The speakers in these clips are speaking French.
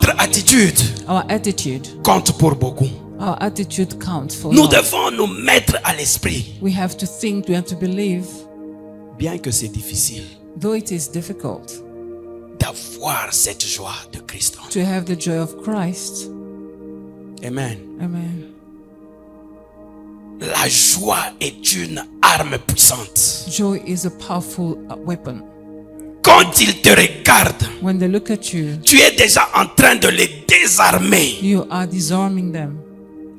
Notre attitude Our attitude. compte pour beaucoup. Our attitude counts for Nous lot. devons nous mettre à l'esprit, We have to think, we have to believe, bien que c'est difficile, though it is difficult, d'avoir cette joie de Christ. to have the joy of Christ. Amen. Amen. La joie est une arme puissante. Joy is a powerful weapon. Quand ils te regardent, When they look at you, tu es déjà en train de les désarmer. you are disarming them.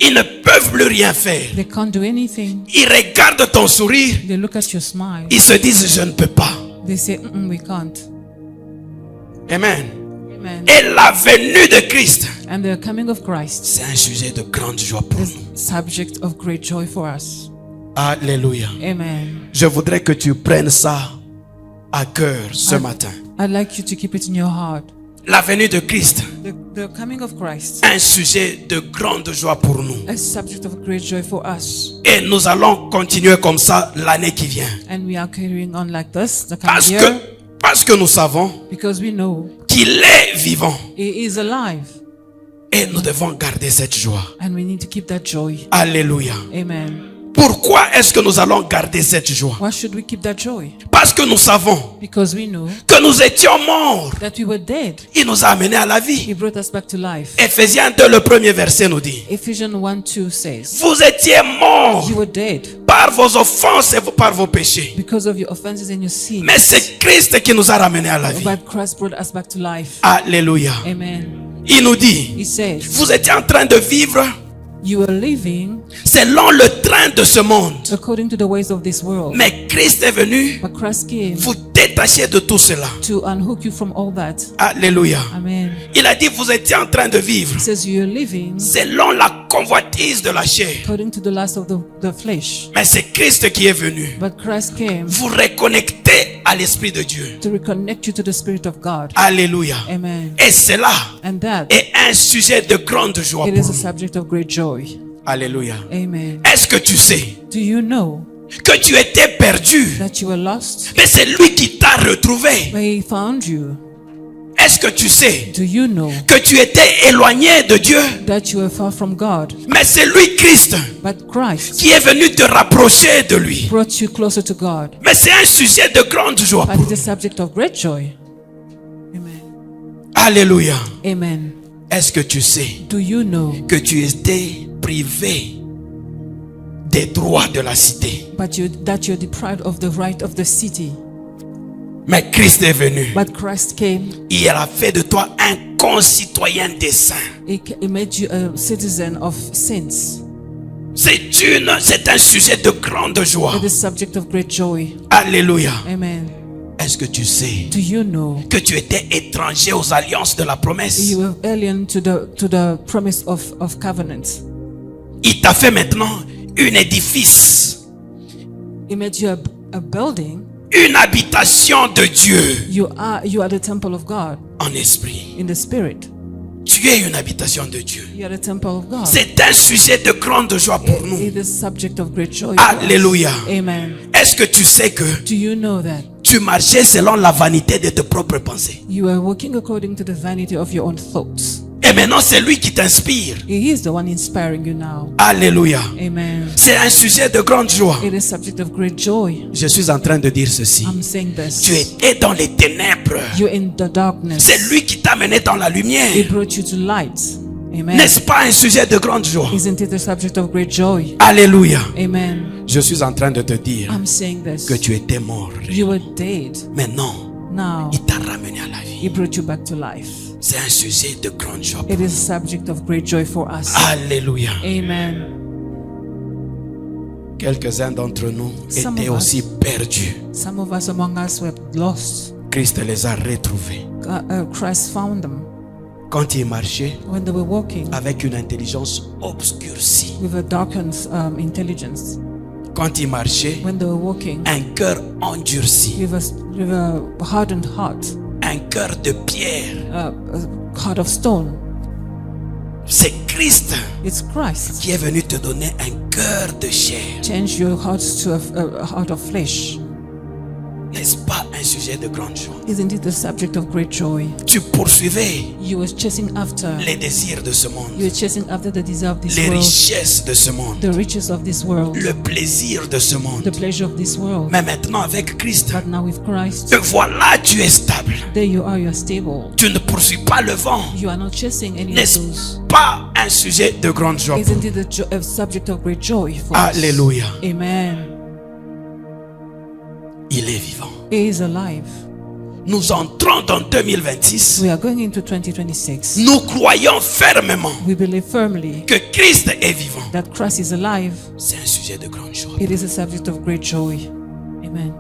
Ils ne peuvent plus rien faire. They can't do anything. Ils regardent ton sourire, They look at your smile. ils se disent je ne peux pas. They say, we can't. Amen. Amen. Et la venue de Christ, And the coming of Christ c'est un sujet de grande joie pour is nous. subject of great joy for us. Alléluia. Amen. Je voudrais que tu prennes ça à cœur ce matin. I'd like you to keep it in your heart. La venue de Christ, The coming of Christ un sujet de grande joie pour nous. is subject of great joy for us. Et nous allons continuer comme ça l'année qui vient. And we are carrying on like this the coming year Parce que nous savons because we know qu'il est vivant. He is alive. Et nous devons garder cette joie. And we need to keep that joy. Alléluia. Amen. Pourquoi est-ce que nous allons garder cette joie? Why should we keep that joy? Parce que nous savons Because we know que nous étions morts. that we were dead. Il nous a amenés à la He vie. brought us back to life. Ephésiens 2, le premier verset nous dit: Ephesians 1:2 says, vous étiez morts you were dead par vos offenses et par vos péchés. because of your offenses and your sins. Mais c'est Christ qui nous a ramenés à la vie. But Christ brought us back to life. Alléluia. Amen. Il nous dit: He says, vous étiez en train de vivre you are living selon le train de ce monde. according to the ways of this world. Mais Christ est venu But Christ came vous détacher de tout cela. to unhook you from all that. Alléluia. Amen. Il a dit: vous étiez en train de vivre He says you are living selon la convoitise de la chair. according to the lust of the flesh. Mais c'est Christ qui est venu But Christ came vous reconnecter à l'Esprit de Dieu. to reconnect you to the Spirit of God. Alléluia. Amen. Et cela And that est un sujet de grande joie it pour is a nous. subject of great joy. Alléluia. Amen. Est-ce que tu sais Do you know que tu étais perdu, that you were lost, mais c'est lui qui t'a retrouvé? but He found you? Est-ce que tu sais Do you know que tu étais éloigné de Dieu, that you were far from God, mais c'est lui, Christ, but Christ qui est venu te rapprocher de lui? brought you closer to God? Mais c'est un sujet de grande joie But pour it's a nous. subject of great joy. Amen. Alléluia. Amen. Est-ce que tu sais Do you know que tu étais privé des droits de la cité, that you're deprived of the right of the city? mais Christ est venu. But Christ came. Il a fait de toi un concitoyen des saints. He made you a citizen of saints. C'est un sujet de grande joie. It is subject of great joy. Alléluia. Amen. Est-ce que tu sais Do you know que tu étais étranger aux alliances de la promesse? you were alien to the promise of covenant? Il t'a fait maintenant un édifice, He made you a building. une habitation de Dieu You are the temple of God en esprit. in the spirit. Tu es une habitation de Dieu. You are the temple of God. C'est un sujet de grande joie pour nous. It is subject of great joy. Alléluia. Amen. Est-ce que tu sais que Do you know that tu marchais selon la vanité de tes propres pensées? you are walking according to the vanity of your own thoughts? Et maintenant, c'est lui qui t'inspire. He is the one inspiring you now. Alléluia. Amen. C'est un sujet de grande joie. It is subject of great joy. Je suis en train de dire ceci. I'm saying this. Tu étais dans les ténèbres. You're in the darkness. C'est lui qui t'a mené dans la lumière. He brought you to light. Amen. N'est-ce pas un sujet de grande joie? Isn't it a subject of great joy? Alléluia. Amen. Je suis en train de te dire I'm saying this. que tu étais mort. You were dead. Maintenant, Now il t'a ramené à la vie. He brought you back to life. C'est un sujet de grande joie. It is a subject of great joy for us. Alléluia. Amen. Quelques-uns d'entre nous Some étaient of us. aussi perdus. Some of us among us were lost. Christ les a retrouvés. Christ found them Quand ils marchaient when they were walking avec une intelligence obscurcie. with a darkened intelligence. Quand ils marchaient, When they were walking un cœur endurci. with a hardened heart, Un cœur de pierre. a heart of stone. C'est Christ It's Christ. qui est venu te donner un cœur de chair. Change your hearts to a heart of flesh. N'est-ce pas un sujet de grande joie? Isn't it the subject of great joy? Tu poursuivais You were chasing after. les désirs de ce monde, You were chasing after the desire of this les world, richesses de ce monde, the riches of this world, le plaisir de ce the monde. pleasure of this world. Mais maintenant avec Christ, But now with Christ, te voilà, tu es stable. there you are stable. Tu ne poursuis pas le vent. You are not chasing any of N'est-ce those. pas un sujet de grande joie? Isn't it a subject of great joy for us? Alléluia. Amen. Il est vivant. He is alive. Nous entrons dans 2026. We are going into 2026. Nous croyons fermement We believe firmly que Christ est vivant. that Christ is alive. C'est un sujet de grande joie. It is a subject of great joy. Amen.